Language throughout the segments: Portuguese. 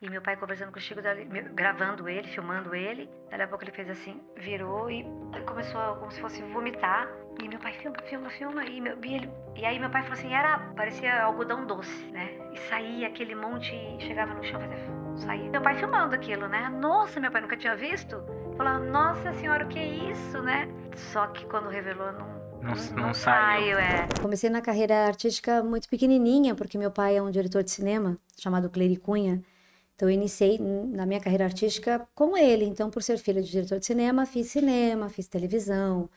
E meu pai conversando com o Chico, gravando ele, filmando ele. Daí a pouco ele fez assim, virou e começou como se fosse vomitar. E meu pai, filma. E aí meu pai falou assim, parecia algodão doce, né? E saía aquele monte, chegava no chão, saía. Meu pai filmando aquilo, né? Nossa, meu pai nunca tinha visto. Falava, nossa senhora, o que é isso, né? Só que quando revelou, não saiu, Comecei na carreira artística muito pequenininha, porque meu pai é um diretor de cinema, chamado Clery Cunha. Então, eu iniciei na minha carreira artística com ele. Então, por ser filha de diretor de cinema, fiz televisão,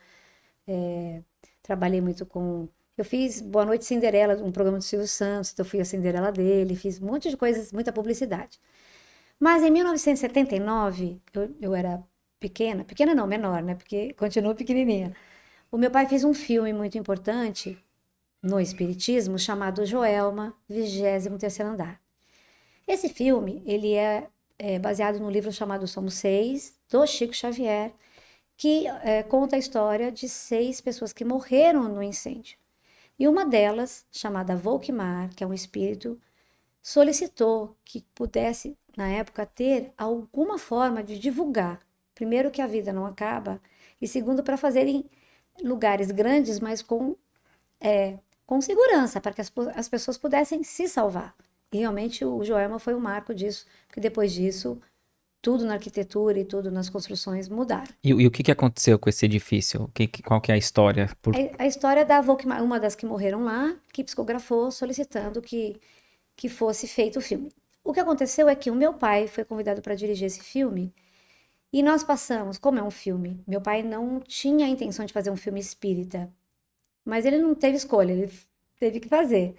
trabalhei muito com... Eu fiz Boa Noite Cinderela, um programa do Silvio Santos, então eu fui a Cinderela dele, fiz um monte de coisas, muita publicidade. Mas em 1979, eu era pequena não, menor, né? Porque continuo pequenininha. O meu pai fez um filme muito importante no Espiritismo, chamado Joelma, 23º Andar. Esse filme, ele é baseado no livro chamado Somos Seis, do Chico Xavier, que conta a história de 6 pessoas que morreram no incêndio. E uma delas, chamada Volkmar, que é um espírito, solicitou que pudesse, na época, ter alguma forma de divulgar. Primeiro, que a vida não acaba, e segundo, para fazer em lugares grandes, mas com segurança, para que as pessoas pudessem se salvar. E realmente o Joelma foi um marco disso, porque depois disso, tudo na arquitetura e tudo nas construções mudaram. E o que aconteceu com esse edifício? Qual que é a história? A história da Volkmar, uma das que morreram lá, que psicografou solicitando que fosse feito o filme. O que aconteceu é que o meu pai foi convidado para dirigir esse filme e nós passamos, como é um filme, meu pai não tinha a intenção de fazer um filme espírita, mas ele não teve escolha, ele teve que fazer.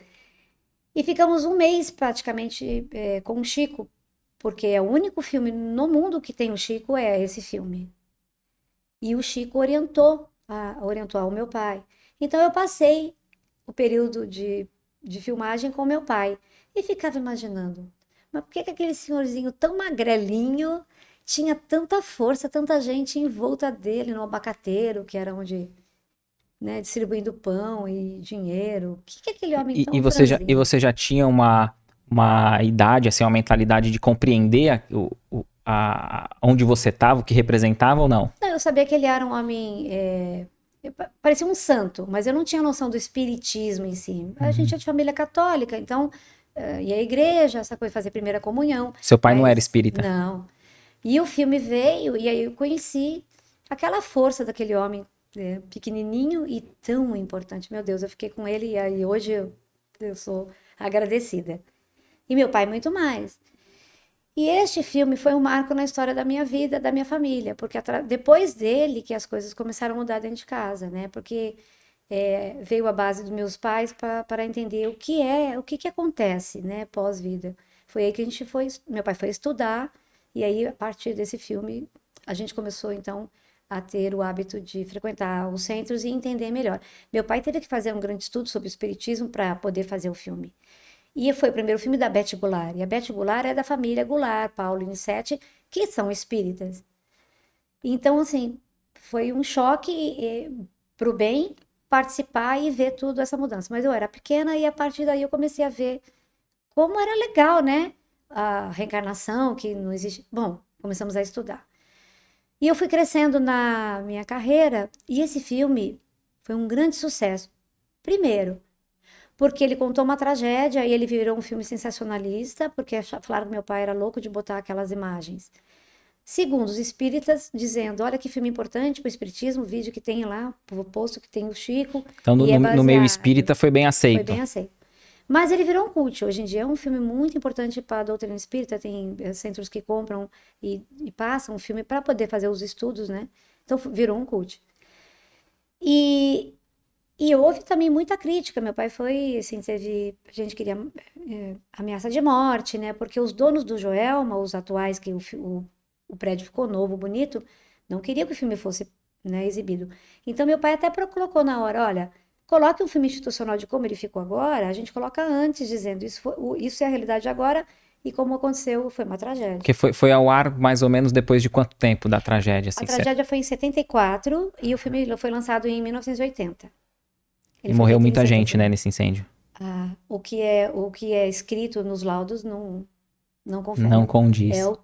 E ficamos um mês praticamente com o Chico, porque é o único filme no mundo que tem o Chico, é esse filme. E o Chico orientou ao meu pai. Então eu passei o período de filmagem com meu pai e ficava imaginando, mas por que aquele senhorzinho tão magrelinho tinha tanta força, tanta gente em volta dele no abacateiro, que era onde, né, distribuindo pão e dinheiro. O que aquele homem tão franzino? E você já tinha uma idade, assim, uma mentalidade de compreender onde você estava, o que representava ou não? Não, eu sabia que ele era um homem... parecia um santo, mas eu não tinha noção do espiritismo em si. A gente é de família católica, então... e a igreja, essa coisa de fazer primeira comunhão. Seu pai não era espírita? Não. E o filme veio, e aí eu conheci aquela força daquele homem pequenininho e tão importante. Meu Deus, eu fiquei com ele e aí hoje eu sou agradecida. E meu pai muito mais. E este filme foi um marco na história da minha vida, da minha família, porque depois dele que as coisas começaram a mudar dentro de casa, né? Porque veio a base dos meus pais para entender o que acontece, né, pós-vida. Foi aí que meu pai foi estudar, e aí a partir desse filme a gente começou então a ter o hábito de frequentar os centros e entender melhor. Meu pai teve que fazer um grande estudo sobre o espiritismo para poder fazer o filme. E foi o primeiro filme da Beth Goulart. E a Beth Goulart é da família Goulart, Paulo e Nissete, que são espíritas. Então, assim, foi um choque para o bem participar e ver tudo essa mudança. Mas eu era pequena e a partir daí eu comecei a ver como era legal, né? A reencarnação, que não existe. Bom, começamos a estudar. E eu fui crescendo na minha carreira e esse filme foi um grande sucesso. Primeiro, porque ele contou uma tragédia e ele virou um filme sensacionalista, porque falaram que meu pai era louco de botar aquelas imagens. Segundo, os espíritas dizendo, olha que filme importante para o espiritismo, o vídeo que tem lá, o posto que tem o Chico. Então no meio espírita foi bem aceito. Foi bem aceito. Mas ele virou um cult. Hoje em dia é um filme muito importante para a doutrina espírita. Tem centros que compram e passam o filme para poder fazer os estudos, né? Então virou um cult. E houve também muita crítica. Meu pai foi, assim, teve... A gente queria ameaça de morte, né? Porque os donos do Joelma, os atuais, que o prédio ficou novo, bonito, não queriam que o filme fosse, né, exibido. Então meu pai até colocou na hora, olha... Coloque um filme institucional de como ele ficou agora, a gente coloca antes, dizendo isso é a realidade agora, e como aconteceu, foi uma tragédia. Porque foi ao ar mais ou menos depois de quanto tempo da tragédia? Assim, a tragédia foi em 74 e o filme foi lançado em 1980. E morreu muita gente, né, nesse incêndio. O que é escrito nos laudos Não Não confere. É condiz. o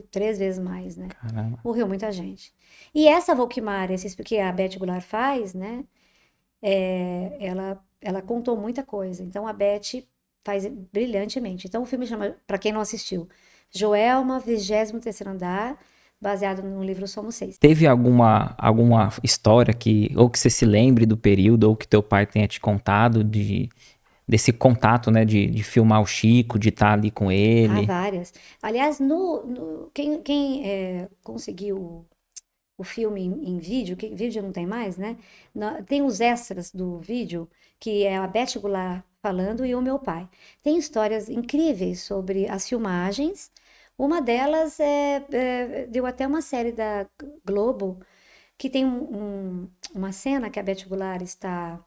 3 vezes mais, né? Caramba. Morreu muita gente. E essa Volkmar, que a Beth Goulart faz, né? Ela contou muita coisa. Então a Beth faz brilhantemente. Então o filme chama, para quem não assistiu, Joelma, 23º andar, baseado no livro Somos Seis. Teve alguma história ou que você se lembre do período, ou que teu pai tenha te contado desse contato, né, de filmar o Chico, de estar ali com Há ele? várias. Aliás, quem conseguiu o filme em vídeo, que vídeo não tem mais, né? Tem os extras do vídeo, que é a Beth Goulart falando e o meu pai. Tem histórias incríveis sobre as filmagens. Uma delas deu até uma série da Globo, que tem uma cena que a Beth Goulart está.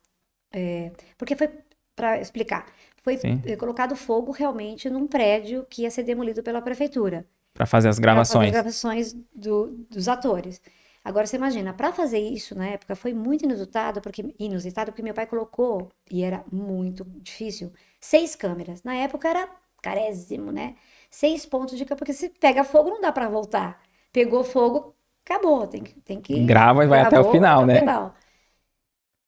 Porque foi, para explicar, foi Sim. colocado fogo realmente num prédio que ia ser demolido pela prefeitura Pra fazer as para fazer as gravações. gravações dos atores. Agora você imagina, para fazer isso na época foi muito inusitado porque meu pai colocou, e era muito difícil, 6 câmeras. Na época era carésimo, né? 6 pontos de câmera, porque se pega fogo não dá para voltar. Pegou fogo, acabou, tem que Grava e vai até o gravou, vai até final, o né? final.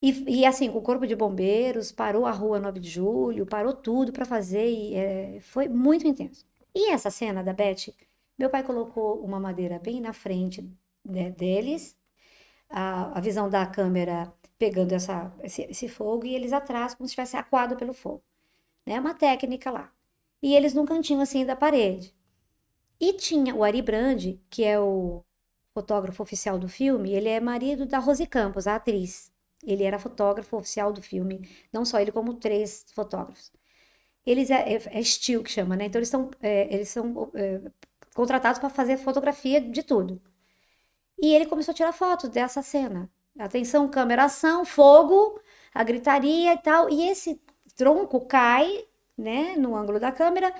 E assim, com o Corpo de Bombeiros, parou a rua 9 de Julho, parou tudo para fazer, e foi muito intenso. E essa cena da Beth, meu pai colocou uma madeira bem na frente, né, deles, a visão da câmera pegando esse fogo, e eles atrás, como se estivesse acuado pelo fogo. Né? Uma técnica lá. E eles num cantinho assim da parede. E tinha o Ari Brandi, que é o fotógrafo oficial do filme, ele é marido da Rose Campos, a atriz. Ele era fotógrafo oficial do filme, não só ele, como 3 fotógrafos. Eles é estilo que chama, né? Então eles são contratados para fazer fotografia de tudo. E ele começou a tirar fotos dessa cena. Atenção, câmera, ação, fogo, a gritaria e tal. E esse tronco cai, né, no ângulo da câmera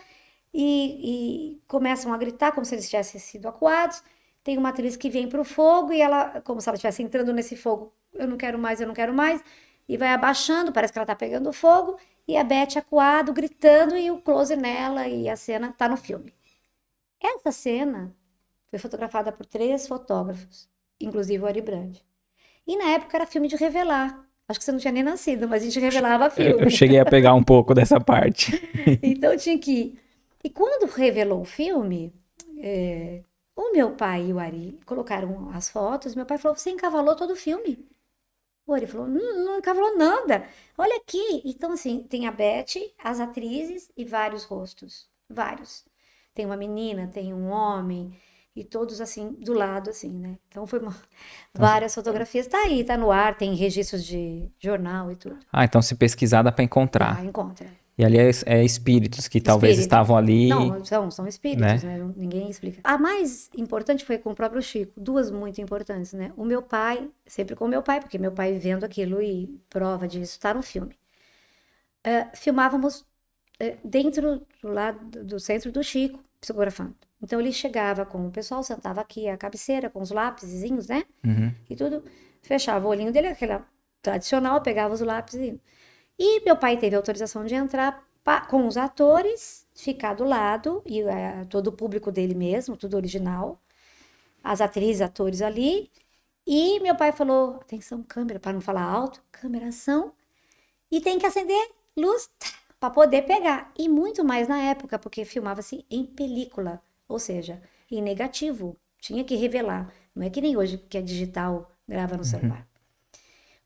e começam a gritar como se eles tivessem sido acuados. Tem uma atriz que vem para o fogo e ela, como se ela estivesse entrando nesse fogo, eu não quero mais, eu não quero mais, e vai abaixando, parece que ela está pegando fogo, e a Beth acuado, gritando, e o close nela, e a cena está no filme. Essa cena foi fotografada por 3 fotógrafos, inclusive o Ari Brandi. E na época era filme de revelar. Acho que você não tinha nem nascido, mas a gente revelava Eu filme. cheguei a pegar um pouco dessa parte. Então tinha que ir. E quando revelou o filme, o meu pai e o Ari colocaram as fotos. Meu pai falou: Você encavalou todo o filme? O Ari falou: Não, não encavalou nada. Olha aqui. Então, assim, tem a Beth, as atrizes e vários rostos. Vários. Tem uma menina, tem um homem, e todos assim, do lado, assim, né? Então foi Então, várias fotografias. Tá aí, tá no ar, tem registros de jornal e tudo. então se pesquisar dá pra Dá, encontrar. encontra. E ali é espíritos que talvez Espíritos. estavam ali, Não, são espíritos, né? né? Ninguém explica. A mais importante foi com o próprio Chico. Duas muito importantes, né? O meu pai, sempre com o meu pai, porque meu pai vendo aquilo e prova disso, está no filme. Filmávamos dentro do lado do centro do Chico, psicografando. Então ele chegava com o pessoal, sentava aqui a cabeceira com os lápisezinhos, né? Uhum. E tudo, fechava o olhinho dele, aquela tradicional, pegava os lápis e meu pai teve autorização de entrar com os atores, ficar do lado, e todo o público dele mesmo, tudo original, as atrizes, atores ali. E meu pai falou: atenção, câmera, para não falar alto, câmera, ação, e tem que acender luz para poder pegar. E muito mais na época, porque filmava-se em película, ou seja, em negativo, tinha que revelar. Não é que nem hoje que é digital, grava no celular.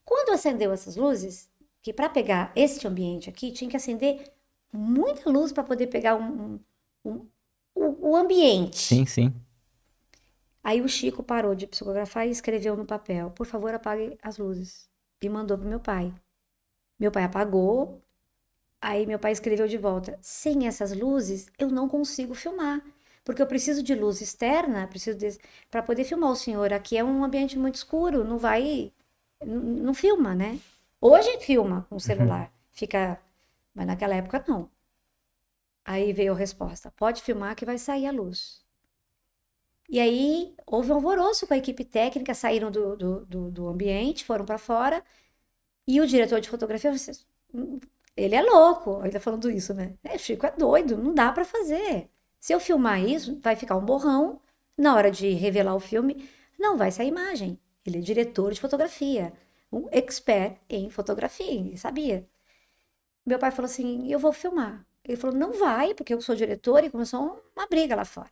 Quando acendeu essas luzes, que para pegar este ambiente aqui, tinha que acender muita luz para poder pegar o ambiente. Sim, sim. Aí o Chico parou de psicografar e escreveu no papel: Por favor, apague as luzes. E mandou pro meu pai. Meu pai apagou. Aí meu pai escreveu de volta: Sem essas luzes, eu não consigo filmar. Porque eu preciso de luz externa, para poder filmar o senhor. Aqui é um ambiente muito escuro, não vai. Não filma, né? Hoje filma com o celular. Fica. Mas naquela época não. Aí veio a resposta: Pode filmar que vai sair a luz. E aí houve um alvoroço com a equipe técnica, saíram do ambiente, foram para fora. E o diretor de fotografia, Ele é louco, ele tá falando isso, né? Chico é doido, não dá pra fazer. Se eu filmar isso, vai ficar um borrão. Na hora de revelar o filme, não vai sair imagem. Ele é diretor de fotografia, um expert em fotografia, ele sabia. Meu pai falou assim: eu vou filmar. Ele falou: não vai, porque eu sou diretor, e começou uma briga lá fora.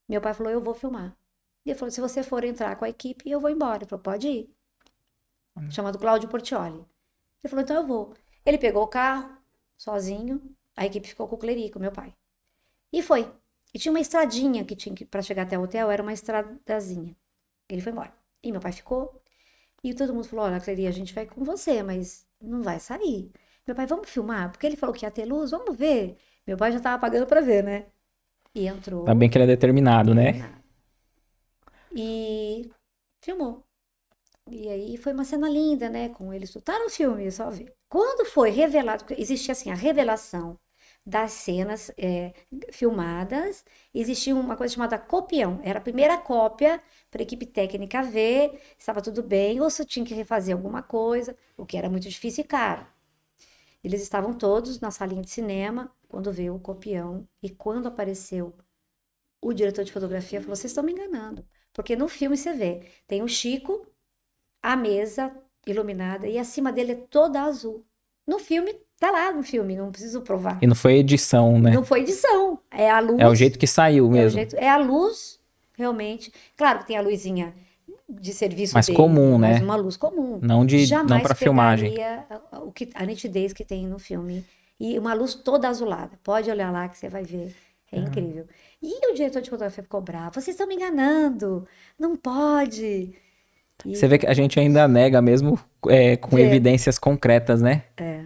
Meu pai falou: eu vou filmar. E ele falou: se você for entrar com a equipe, eu vou embora. Ele falou: pode ir. Chamado Cláudio Portioli. Ele falou: então eu vou. Ele pegou o carro, sozinho, a equipe ficou com o Clerico, meu pai. E foi. E tinha uma estradinha que tinha para chegar até o hotel, era uma estradazinha. Ele foi embora. E meu pai ficou. E todo mundo falou: olha, Cleri, a gente vai com você, mas não vai sair. Meu pai, vamos filmar? Porque ele falou que ia ter luz, vamos ver. Meu pai já tava pagando pra ver, né? E Tá bem entrou, que ele é determinado, né? nada. E filmou. E aí foi uma cena linda, né? Com eles. Tá no filme, só ver. Quando foi revelado, porque existia assim a revelação das cenas filmadas, existia uma coisa chamada copião. Era a primeira cópia para a equipe técnica ver se estava tudo bem ou se tinha que refazer alguma coisa, o que era muito difícil e caro. Eles estavam todos na salinha de cinema quando veio o copião e quando apareceu o diretor de fotografia falou: vocês estão me enganando, porque no filme você vê, tem o Chico, a mesa iluminada e acima dele é toda azul. No filme, tá lá no filme, não preciso provar. E não foi edição, né? Não foi edição, é a É o luz, jeito que saiu é o mesmo. jeito, é a luz realmente. Claro que tem a luzinha de serviço Mais dele, comum, mas né? uma luz comum. Não Jamais para filmagem. pegaria a nitidez que tem no filme. E uma luz toda azulada. Pode olhar lá que você vai ver. É incrível. E o diretor de fotografia ficou bravo. Vocês estão me enganando. Não pode. E Você vê que a gente ainda nega mesmo com vê. evidências concretas, né? É.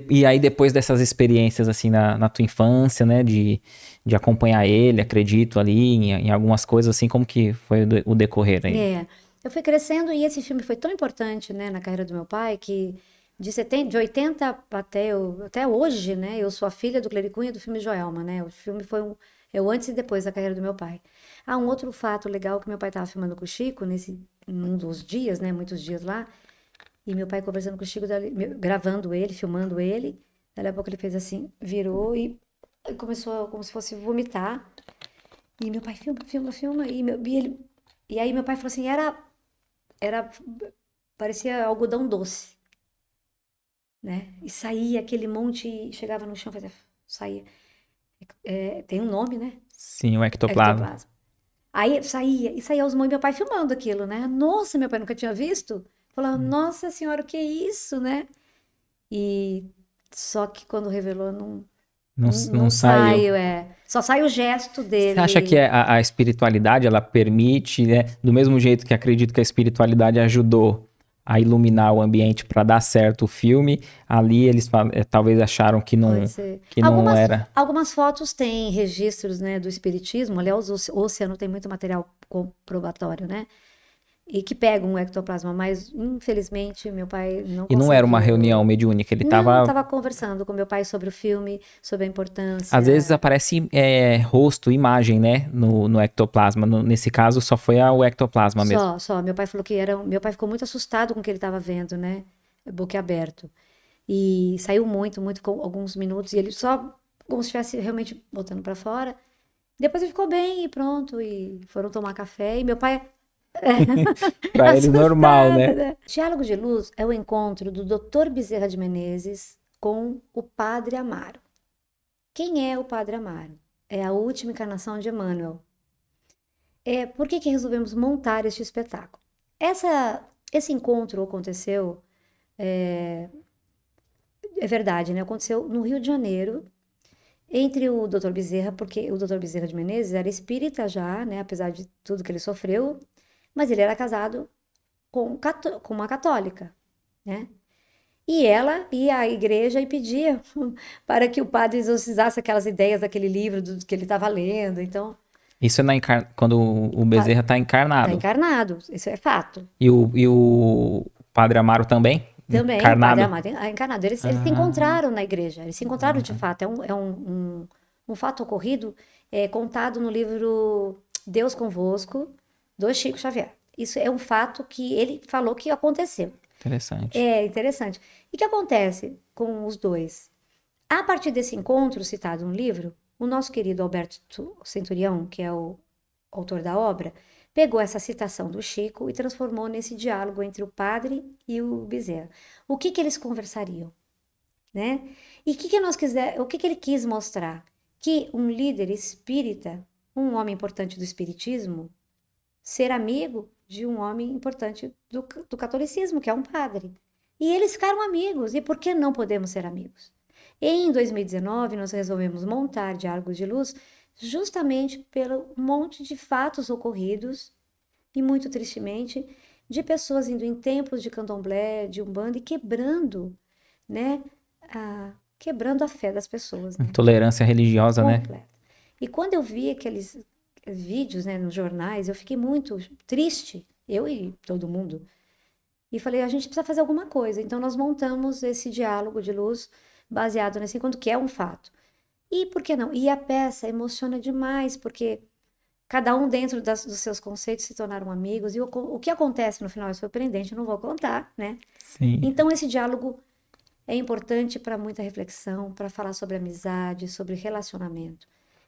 E aí depois dessas experiências assim na tua infância, né? De acompanhar ele, acredito ali em algumas coisas assim, como que foi o decorrer aí? É, eu fui crescendo e esse filme foi tão importante, né, na carreira do meu pai, que de 80 até hoje, né, eu sou a filha do Clericunha do filme Joelma, né, o filme foi é o antes e depois da carreira do meu pai. Ah, um outro fato legal que meu pai estava filmando com o Chico, num dos dias, né, muitos dias lá, e meu pai conversando com o Chico, gravando ele, filmando ele, daí a pouco ele fez assim, virou e começou como se fosse vomitar, e meu pai filma, filma, filma, e aí meu pai falou assim, era parecia algodão doce, né? E saía aquele monte, chegava no chão, fazia, saía. Tem um nome, né? Sim, o ectoplasma. Ectoplasma. Aí saía, e saía os mãos, meu pai filmando aquilo, né? Nossa, meu pai nunca tinha visto. Falava, nossa senhora, o que é isso, né? E só que quando revelou, Não não saiu. saiu, Só sai o gesto Você acha que dele. a espiritualidade, ela permite, né? Do mesmo jeito que acredito que a espiritualidade ajudou a iluminar o ambiente para dar certo o filme, ali eles talvez acharam Pode ser. que não era. Algumas fotos têm registros, né, do espiritismo. Aliás, o oceano tem muito material comprobatório, né? E que pegam o ectoplasma, mas infelizmente meu pai não E não era uma conseguiu. reunião mediúnica, ele Não, tava. estava conversando com meu pai sobre o filme, sobre a Às vezes importância. aparece rosto, imagem, né? No ectoplasma. Nesse caso, só foi o ectoplasma mesmo. Só. Meu pai falou que era. Meu pai ficou muito assustado com o que ele estava vendo, né? Boquiaberto. E saiu muito, com alguns minutos, e ele só como se estivesse realmente botando para fora. Depois ele ficou bem e pronto, e foram tomar café. E meu pai, Pra ele, normal, assustado, né? né? Diálogo de Luz é o encontro do Dr. Bezerra de Menezes com o Padre Amaro. Quem é o Padre Amaro? É a última encarnação de Emmanuel. Por que resolvemos montar este espetáculo? Esse encontro aconteceu, é verdade, né? Aconteceu no Rio de Janeiro, entre o Dr. Bezerra, porque o Dr. Bezerra de Menezes era espírita já, né? Apesar de tudo que ele sofreu, mas ele era casado com uma católica, né? E ela ia à igreja e pedia para que o padre exorcizasse aquelas ideias daquele livro que ele estava lendo. Então, Isso é quando o Bezerra tá está encarnado. encarnado, isso é fato. E o Padre Amaro também? Também, o padre Encarnado? Amado é encarnado. Eles se Ah, encontraram na igreja, eles se encontraram de fato. Um fato ocorrido, contado no livro Deus Convosco, do Chico Xavier. Isso é um fato que ele falou que aconteceu. interessante. É interessante. E o que acontece? com os dois. A partir desse encontro citado no livro, o nosso querido Alberto Centurião, que é o autor da obra, pegou essa citação do Chico e transformou nesse diálogo entre o padre e o Bezerra. O que que eles conversariam, né? E o que que ele quis mostrar? Que um líder espírita, um homem importante do espiritismo, ser amigo de um homem importante do catolicismo, que é um padre. E eles ficaram amigos. E por que não podemos ser amigos? Em 2019, nós resolvemos montar Diálogos de Luz justamente pelo monte de fatos ocorridos, e muito tristemente, de pessoas indo em templos de candomblé, de umbanda e quebrando, né, quebrando a fé das pessoas, né? Intolerância religiosa, né? Completa. E quando eu vi aqueles vídeos, né, nos jornais, eu fiquei muito triste, eu e todo mundo. E falei, a gente precisa fazer alguma coisa. Então nós montamos esse diálogo de luz baseado nesse encontro, que é um fato. E por que não? E a peça emociona demais, porque cada um dentro dos seus conceitos se tornaram amigos. E o que acontece no final é surpreendente, eu não vou contar, né? Sim. Então esse diálogo é importante para muita reflexão, para falar sobre amizade, sobre relacionamento.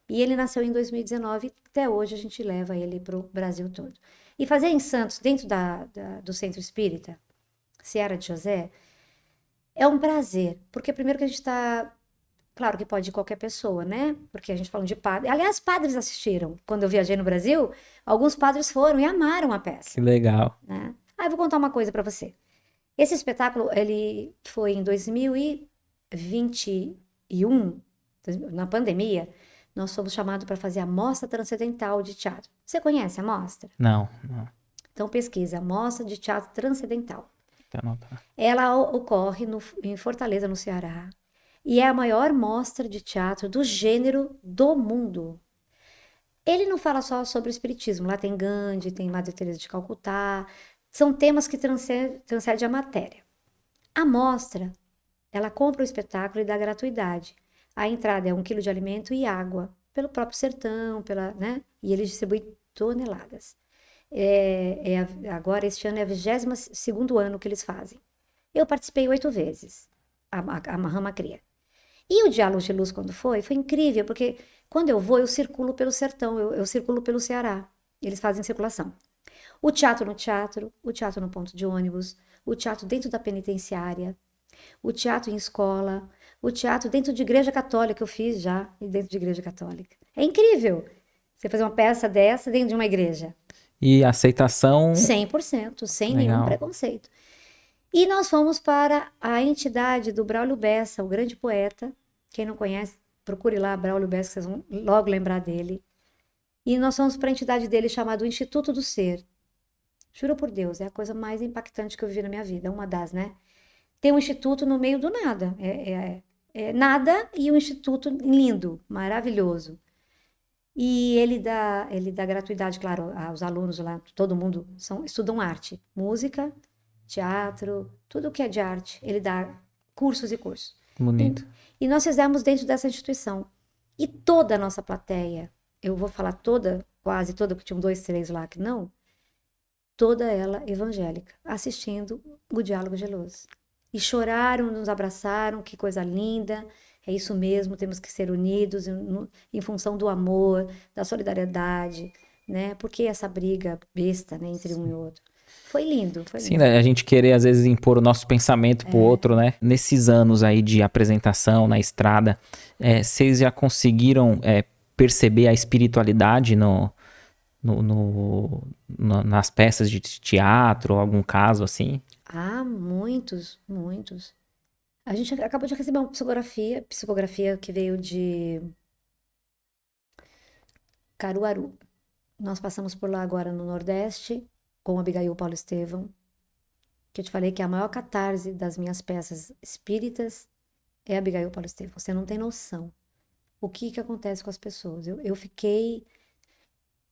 E ele nasceu em 2019 e até hoje a gente leva ele para o Brasil todo. E fazer em Santos, dentro do Centro Espírita, Seara de José, é um prazer. Porque primeiro que a gente está... Claro que pode ir qualquer pessoa, né? Porque a gente falando de padre. Aliás, padres assistiram. Quando eu viajei no Brasil, alguns padres foram e amaram a peça. Que legal. Né? Eu vou contar uma coisa para você. Esse espetáculo, ele foi em 2021, na pandemia, nós fomos chamados para fazer a Mostra Transcendental de Teatro. Você conhece a mostra? Não. Então pesquisa, Mostra de Teatro Transcendental. Tá. Ela ocorre em Fortaleza, no Ceará, e é a maior mostra de teatro do gênero do mundo. Ele não fala só sobre o espiritismo, lá tem Gandhi, tem Madre Teresa de Calcutá, são temas que transcendem a matéria. A mostra, ela compra o espetáculo e dá gratuidade. A entrada é 1 quilo de alimento e água, pelo próprio sertão, né? E ele distribui toneladas. Agora, este ano é o 22º ano que eles fazem. Eu participei 8 vezes, a Rama Cria. E o Diálogo de Luz, quando foi incrível, porque quando eu vou, eu circulo pelo sertão, eu circulo pelo Ceará. Eles fazem circulação. O teatro no ponto de ônibus, o teatro dentro da penitenciária, o teatro em escola, o teatro dentro de igreja católica, eu fiz já dentro de igreja católica. É incrível você fazer uma peça dessa dentro de uma igreja. E aceitação... 100%, sem Legal. nenhum preconceito. E nós fomos para a entidade do Braulio Bessa, o grande poeta. Quem não conhece, procure lá Braulio Bessa, que vocês vão logo lembrar dele. E nós fomos para a entidade dele chamada Instituto do Ser. Juro por Deus, é a coisa mais impactante que eu vivi na minha vida, uma das, né? Tem um instituto no meio do nada. É nada e um instituto lindo, maravilhoso. E ele dá gratuidade, claro, aos alunos lá, todo mundo estudam arte, música, teatro, tudo que é de arte. Ele dá cursos e cursos. Bonito. E nós fizemos dentro dessa instituição. E toda a nossa plateia, eu vou falar toda, quase toda, porque tinham 2, 3 lá que não, toda ela evangélica, assistindo o Diálogo de Luz. E choraram, nos abraçaram, que coisa linda, é isso mesmo, temos que ser unidos em função do amor, da solidariedade, né? Porque essa briga besta, né, entre um e outro. Foi lindo, foi lindo. Sim, né? A gente querer às vezes impor o nosso pensamento pro outro, né? Nesses anos aí de apresentação na estrada, vocês já conseguiram perceber a espiritualidade nas peças de teatro, algum caso assim? Ah, muitos, muitos. A gente acabou de receber uma psicografia que veio de Caruaru. Nós passamos por lá agora no Nordeste, com Abigail Paulo Estevão, que eu te falei que a maior catarse das minhas peças espíritas é Abigail Paulo Estevão. Você não tem noção o que acontece com as pessoas. Eu fiquei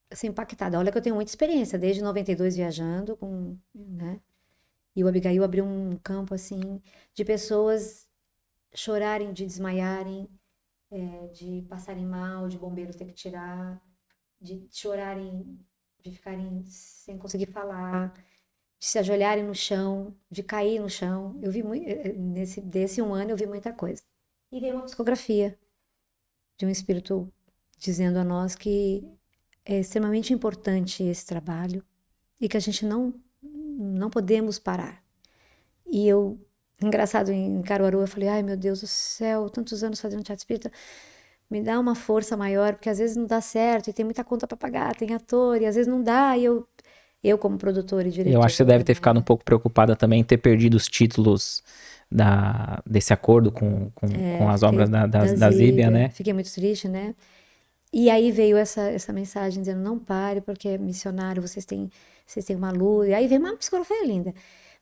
assim, impactada. Olha que eu tenho muita experiência, desde 92 viajando, né? E o Abigail abriu um campo, assim, de pessoas chorarem, de desmaiarem, de passarem mal, de bombeiros ter que tirar, de chorarem, de ficarem sem conseguir falar. de se ajoelharem no chão, de cair no chão. Eu vi desse um ano eu vi muita coisa. E veio uma psicografia de um espírito dizendo a nós que é extremamente importante esse trabalho e que a gente não podemos parar. E eu, engraçado, em Caruaru, eu falei, ai meu Deus do céu, tantos anos fazendo teatro espírita, me dá uma força maior, porque às vezes não dá certo, e tem muita conta para pagar, tem ator, e às vezes não dá, e eu como produtora e Eu acho que você deve diretora, ter ficado um né? pouco preocupada também em ter perdido os títulos desse acordo com as Fiquei obras da da Zíbia, Zíbia, né? fiquei muito triste, né? E aí veio essa mensagem dizendo, não pare, porque é missionário, vocês têm uma luz. E aí veio uma psicografia linda.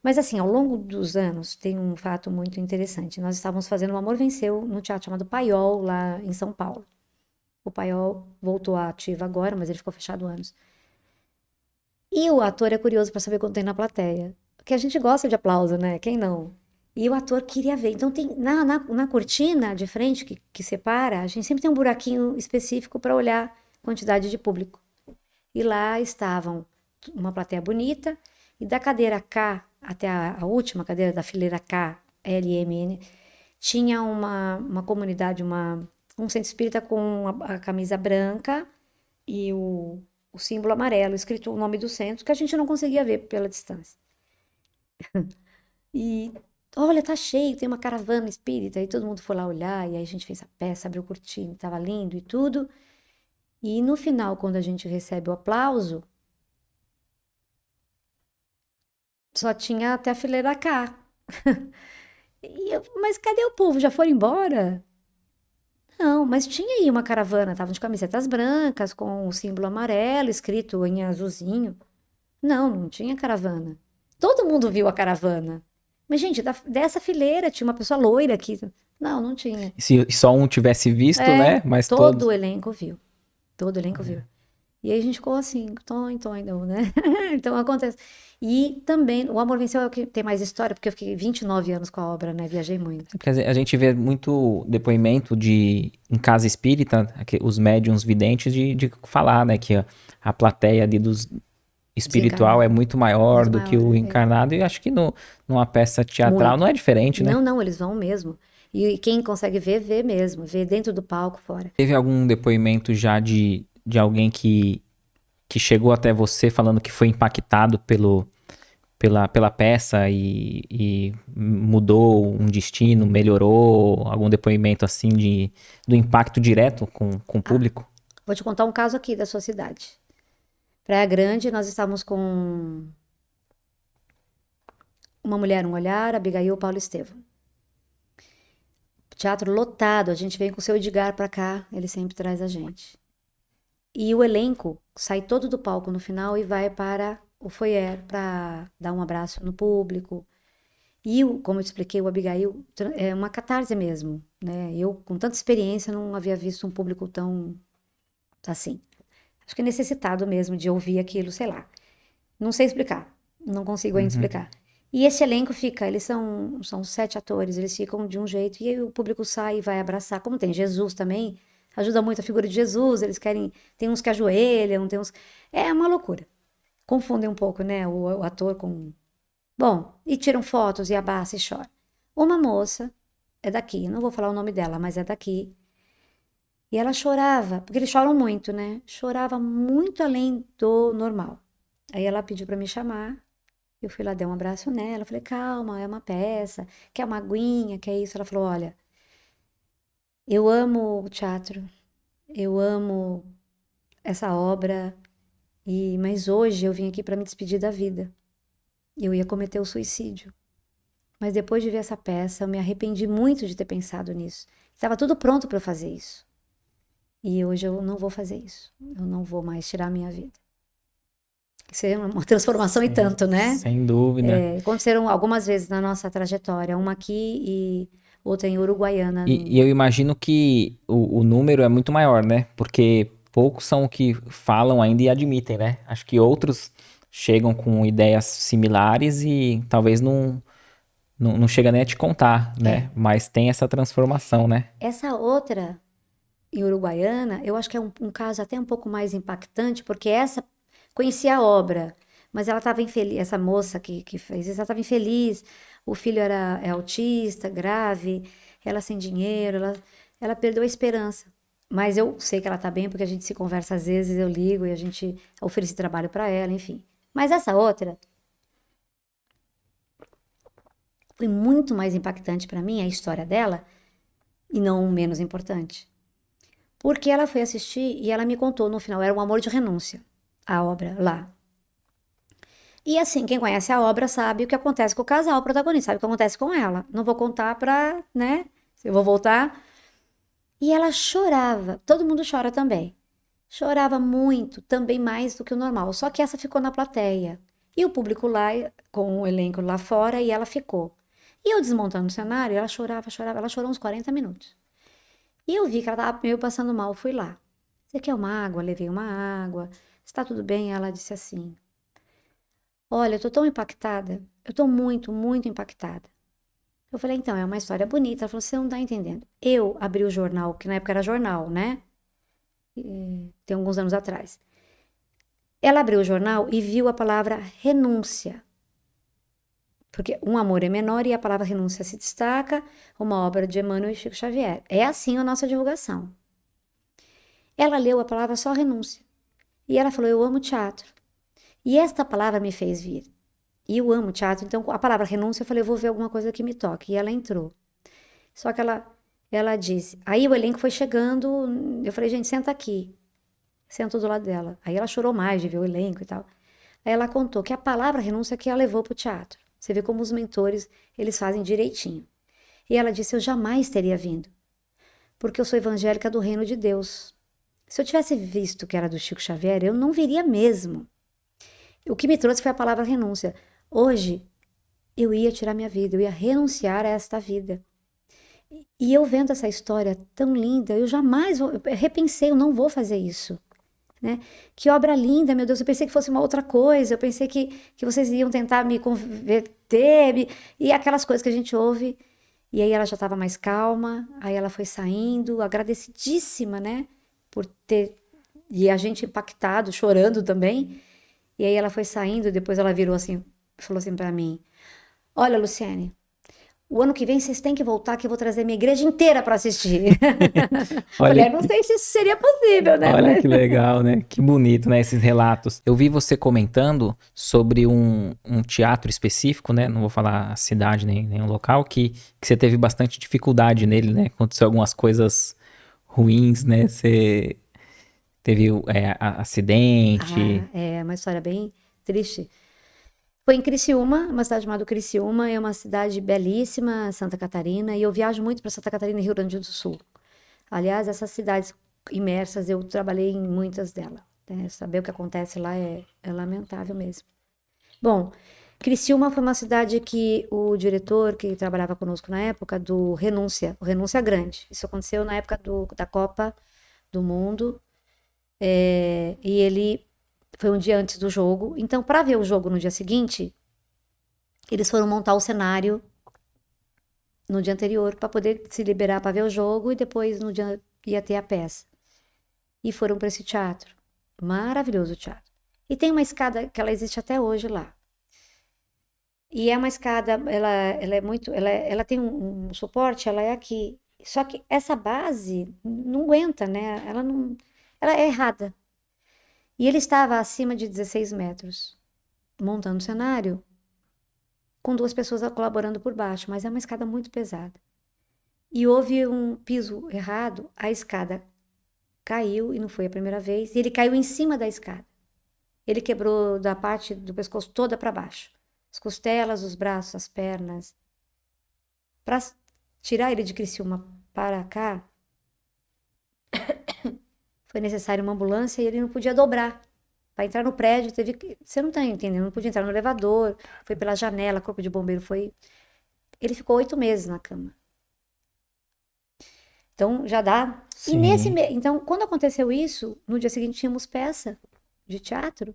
Mas assim, ao longo dos anos, tem um fato muito interessante. Nós estávamos fazendo O Amor Venceu no teatro chamado Paiol, lá em São Paulo. O Paiol voltou à ativa agora, mas ele ficou fechado anos. E o ator é curioso para saber quanto tem na plateia. Porque a gente gosta de aplauso, né? Quem não? E o ator queria ver. Então, tem na cortina de frente que separa, a gente sempre tem um buraquinho específico para olhar a quantidade de público. E lá estavam uma plateia bonita, e da cadeira K até a última cadeira da fileira K, L, M, N, tinha uma comunidade, um centro espírita com a camisa branca e o símbolo amarelo, escrito o nome do centro, que a gente não conseguia ver pela distância. E olha, tá cheio, tem uma caravana espírita, e todo mundo foi lá olhar, e aí a gente fez a peça, abriu o cortina, tava lindo e tudo. E no final, quando a gente recebe o aplauso, só tinha até a fileira K. Mas cadê o povo? Já foram embora? Não, mas tinha aí uma caravana, estavam de camisetas brancas, com o símbolo amarelo, escrito em azulzinho. Não, não tinha caravana. Todo mundo viu a caravana. Mas, gente, dessa fileira tinha uma pessoa loira aqui. Não, não tinha. E se só um tivesse visto, É, né? Mas todo todos. o elenco viu. Todo o elenco viu. E aí a gente ficou assim, não, né? Então acontece. E também, O Amor Venceu é o que tem mais história, porque eu fiquei 29 anos com a obra, né? Viajei muito. Porque a gente vê muito depoimento em casa espírita, os médiuns videntes, de falar, né? Que a plateia ali dos espiritual é Desencarnado. muito maior Muito do que maior. o encarnado. E acho que numa peça teatral Muito. não é diferente, né? Não, não, eles vão mesmo. E quem consegue ver, vê mesmo. Vê dentro do palco, fora. Teve algum depoimento já de alguém que chegou até você falando que foi impactado pela peça e mudou um destino, melhorou? Algum depoimento assim do impacto direto com o Ah, público? vou te contar um caso aqui da sua cidade. Praia Grande, nós estávamos com Uma Mulher, um Olhar, Abigail, Paulo Estevam. Teatro lotado, a gente vem com o seu Edgar pra cá, ele sempre traz a gente. E o elenco sai todo do palco no final e vai para o foyer para dar um abraço no público. E, como eu te expliquei, o Abigail é uma catarse mesmo, né? Eu, com tanta experiência, não havia visto um público tão assim. Acho que é necessitado mesmo de ouvir aquilo, sei lá. Não sei explicar, não consigo ainda Uhum. explicar. E esse elenco fica, eles são 7 atores, eles ficam de um jeito, e aí o público sai e vai abraçar. Como tem Jesus também, ajuda muito a figura de Jesus, eles querem, tem uns que ajoelham, tem uns... É uma loucura. Confundem um pouco, né, o ator com... Bom, e tiram fotos e abraça e chora. Uma moça, é daqui, não vou falar o nome dela, mas é daqui, e ela chorava, porque eles choram muito, né? Chorava muito além do normal. Aí ela pediu para me chamar, eu fui lá, dei um abraço nela, falei, calma, é uma peça, quer uma aguinha, quer isso? Ela falou, olha, eu amo o teatro, eu amo essa obra, mas hoje eu vim aqui para me despedir da vida. Eu ia cometer o suicídio. Mas depois de ver essa peça, eu me arrependi muito de ter pensado nisso. Estava tudo pronto para eu fazer isso. E hoje eu não vou fazer isso. Eu não vou mais tirar a minha vida. Isso é uma transformação e Sim, tanto, né? sem dúvida. Aconteceram algumas vezes na nossa trajetória, uma aqui e outra em Uruguaiana. E eu imagino que o número é muito maior, né? Porque poucos são o que falam ainda e admitem, né? Acho que outros chegam com ideias similares e talvez não chega nem a te contar, É, né? Mas tem essa transformação, né? essa outra em Uruguaiana, eu acho que é um caso até um pouco mais impactante, porque essa conhecia a obra, Mas ela estava infeliz, essa moça que fez isso, ela estava infeliz. O filho é autista, grave, ela sem dinheiro, ela perdeu a esperança. Mas eu sei que ela tá bem porque a gente se conversa às vezes, eu ligo e a gente oferece trabalho para ela, enfim. Mas essa outra foi muito mais impactante para mim, a história dela, e não menos importante. Porque ela foi assistir e ela me contou no final, era um amor de renúncia, a obra lá. E assim, quem conhece a obra sabe o que acontece com o casal, o protagonista, sabe o que acontece com ela. Não vou contar pra, né? Eu vou voltar. E ela chorava, todo mundo chora também. Chorava muito, também mais do que o normal. Só que essa ficou na plateia. E o público lá, com o elenco lá fora, e ela ficou. E eu desmontando o cenário, ela chorava, chorava. Ela chorou uns 40 minutos. E eu vi que ela tava meio passando mal, fui lá. Você quer uma água? Levei uma água. Está tudo bem? Ela disse assim: Olha, eu tô tão impactada. Eu tô muito, muito impactada. Eu falei, então, é uma história bonita. Ela falou, você não tá entendendo. Eu abri o jornal, que na época era jornal, né? Tem alguns anos atrás. Ela abriu o jornal e viu a palavra renúncia. Porque um amor é menor e a palavra renúncia se destaca, uma obra de Emmanuel e Chico Xavier. É assim a nossa divulgação. Ela leu a palavra só renúncia. E ela falou, eu amo teatro. E esta palavra me fez vir. E eu amo teatro, então a palavra renúncia, eu falei, eu vou ver alguma coisa que me toque. E ela entrou. Só que ela disse, aí o elenco foi chegando, eu falei, gente, senta aqui. Sentou do lado dela. Aí ela chorou mais de ver o elenco e tal. Aí ela contou que a palavra renúncia que ela levou para o teatro. Você vê como os mentores, eles fazem direitinho. E ela disse, eu jamais teria vindo, porque eu sou evangélica do reino de Deus. Se eu tivesse visto que era do Chico Xavier, eu não viria mesmo. O que me trouxe foi a palavra renúncia. Hoje, eu ia tirar minha vida, eu ia renunciar a esta vida. E eu vendo essa história tão linda, eu jamais eu repensei, eu não vou fazer isso. Né? Que obra linda, meu Deus, eu pensei que fosse uma outra coisa, eu pensei que vocês iam tentar me converter, e aquelas coisas que a gente ouve. E aí ela já estava mais calma, aí ela foi saindo, agradecidíssima, né? Por ter. E a gente impactado, chorando também. E aí ela foi saindo, depois ela virou assim, falou assim pra mim: Olha, Luciane, o ano que vem vocês têm que voltar, que eu vou trazer minha igreja inteira para assistir. Olha Falei, não sei se isso seria possível, né? Olha que legal, né? Que bonito, né? Esses relatos. Eu vi você comentando sobre um teatro específico, né? Não vou falar a cidade nem o local, que você teve bastante dificuldade nele, né? Aconteceu algumas coisas ruins, né? Você teve acidente. É uma história bem triste. Foi em Criciúma, uma cidade chamada Criciúma, é uma cidade belíssima, Santa Catarina, e eu viajo muito para Santa Catarina e Rio Grande do Sul. Aliás, essas cidades imersas, eu trabalhei em muitas delas. Né? Saber o que acontece lá é lamentável mesmo. Bom, Criciúma foi uma cidade que o diretor que trabalhava conosco na época do Renúncia, o Renúncia Grande. Isso aconteceu na época da Copa do Mundo. E ele foi um dia antes do jogo. Então, para ver o jogo no dia seguinte, eles foram montar o cenário no dia anterior para poder se liberar para ver o jogo e depois no dia ia ter a peça. E foram para esse teatro. Maravilhoso o teatro. E tem uma escada que ela existe até hoje lá. E é uma escada, ela é muito, ela tem um suporte, ela é aqui. Só que essa base não aguenta, né? Ela é errada. E ele estava acima de 16 metros, montando o cenário, com 2 pessoas colaborando por baixo, mas é uma escada muito pesada. E houve um piso errado, a escada caiu, e não foi a primeira vez, e ele caiu em cima da escada. Ele quebrou da parte do pescoço toda para baixo. As costelas, os braços, as pernas. Para tirar ele de Criciúma para cá, foi necessário uma ambulância e ele não podia dobrar. Para entrar no prédio, teve que. Você não está entendendo, não podia entrar no elevador, foi pela janela, corpo de bombeiro foi. Ele ficou 8 meses na cama. Então já dá. E Sim. Então, quando aconteceu isso, no dia seguinte tínhamos peça de teatro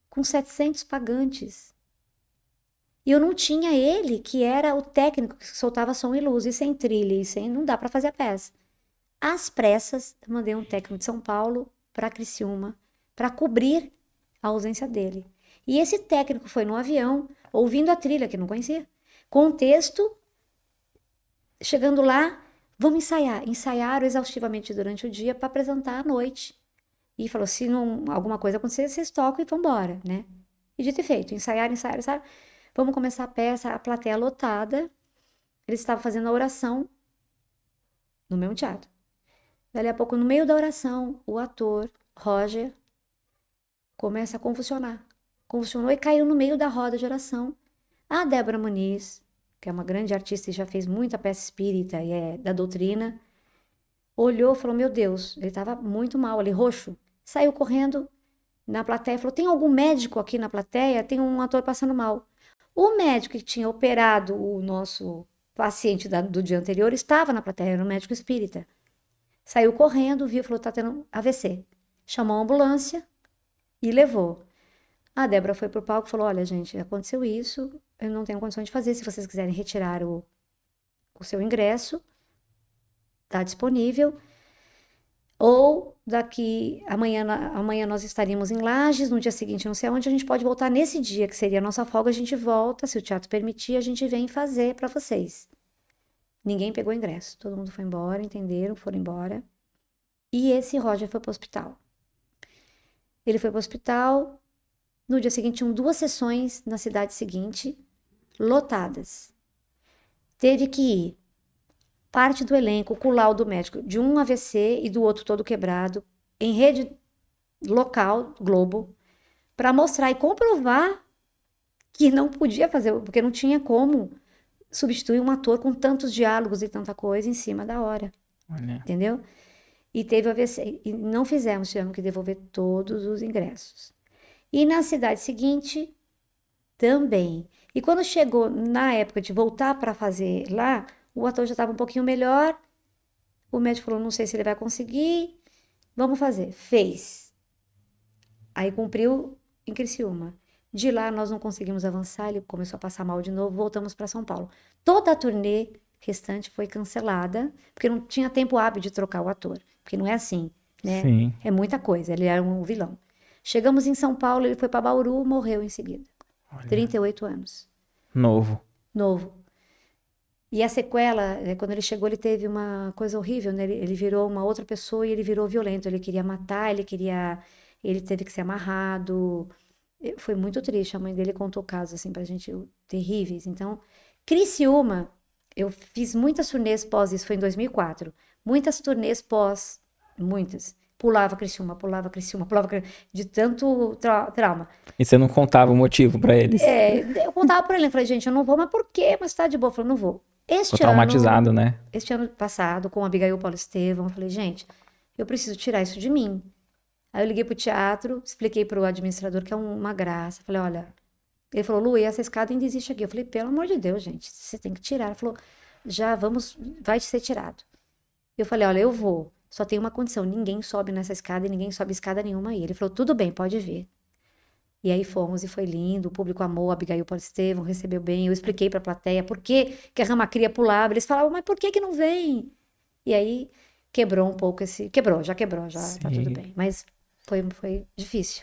com 700 pagantes. E eu não tinha ele, que era o técnico que soltava som e luz, e sem trilha, e sem. Não dá para fazer a peça. Às pressas, eu mandei um técnico de São Paulo para Criciúma para cobrir a ausência dele. E esse técnico foi no avião, ouvindo a trilha, que não conhecia, com o texto, chegando lá, vamos ensaiar. Ensaiaram exaustivamente durante o dia para apresentar à noite. E falou, se não, alguma coisa acontecer, vocês tocam e vão embora, né? E dito e feito, ensaiaram. Vamos começar a peça, a plateia lotada. Eles estavam fazendo a oração no mesmo teatro. Dali a pouco, no meio da oração, o ator, Roger, começa a convulsionar. Convulsionou e caiu no meio da roda de oração. A Débora Muniz, que é uma grande artista e já fez muita peça espírita e é da doutrina, olhou e falou, meu Deus, ele estava muito mal ali, roxo. Saiu correndo na plateia, falou, tem algum médico aqui na plateia? Tem um ator passando mal. O médico que tinha operado o nosso paciente do dia anterior estava na plateia, era um médico espírita. Saiu correndo, viu, falou, tá tendo AVC. Chamou a ambulância e levou. A Débora foi pro palco e falou, olha, gente, aconteceu isso, eu não tenho condições de fazer, se vocês quiserem retirar o seu ingresso, tá disponível. Ou daqui, amanhã nós estaríamos em Lages, no dia seguinte não sei aonde, a gente pode voltar nesse dia, que seria a nossa folga, a gente volta, se o teatro permitir, a gente vem fazer para vocês. Ninguém pegou ingresso, todo mundo foi embora, entenderam, foram embora. E esse Roger foi pro hospital. Ele foi pro hospital, no dia seguinte tinham 2 sessões na cidade seguinte, lotadas. Teve que ir parte do elenco com o laudo médico de um AVC e do outro todo quebrado, em rede local, Globo, para mostrar e comprovar que não podia fazer, porque não tinha como substituir um ator com tantos diálogos e tanta coisa em cima da hora. Olha. Entendeu? E teve AVC. E não fizemos, tivemos que devolver todos os ingressos. E na cidade seguinte, também. E quando chegou na época de voltar para fazer lá, o ator já estava um pouquinho melhor. O médico falou, não sei se ele vai conseguir. Vamos fazer. Fez. Aí cumpriu em Criciúma. De lá nós não conseguimos avançar, ele começou a passar mal de novo, voltamos para São Paulo. Toda a turnê restante foi cancelada, porque não tinha tempo hábil de trocar o ator. Porque não é assim, né? Sim. É muita coisa, ele era um vilão. Chegamos em São Paulo, ele foi para Bauru, morreu em seguida. Olha. 38 anos. Novo. E a sequela, quando ele chegou, ele teve uma coisa horrível, né? Ele virou uma outra pessoa e ele virou violento. Ele queria matar, ele teve que ser amarrado. Foi muito triste. A mãe dele contou casos assim pra gente terríveis. Então, Criciúma, eu fiz muitas turnês pós isso, foi em 2004. Muitas turnês pós, muitas. Pulava Criciúma, de tanto trauma. E você não contava o motivo pra eles? Eu contava pra ele, eu falei, gente, eu não vou, mas por quê? Mas tá de boa. Eu falei, não vou. Ficou traumatizado, né? Este ano passado, com a Abigail Paulo Estevam, eu falei, gente, eu preciso tirar isso de mim. Aí eu liguei pro teatro, expliquei pro administrador que é uma graça. Falei, olha, ele falou, Lu, e essa escada ainda existe aqui. Eu falei, pelo amor de Deus, gente, você tem que tirar. Ele falou, vai ser tirado. Eu falei, olha, eu vou, só tem uma condição, ninguém sobe nessa escada e ninguém sobe escada nenhuma aí. Ele falou, tudo bem, pode vir. E aí fomos e foi lindo, o público amou, a Abigail Paulo Estevam recebeu bem, eu expliquei pra plateia por que a Ramacria pulava, eles falavam, mas por que não vem? E aí quebrou um pouco já quebrou, já tá tudo bem, mas foi difícil.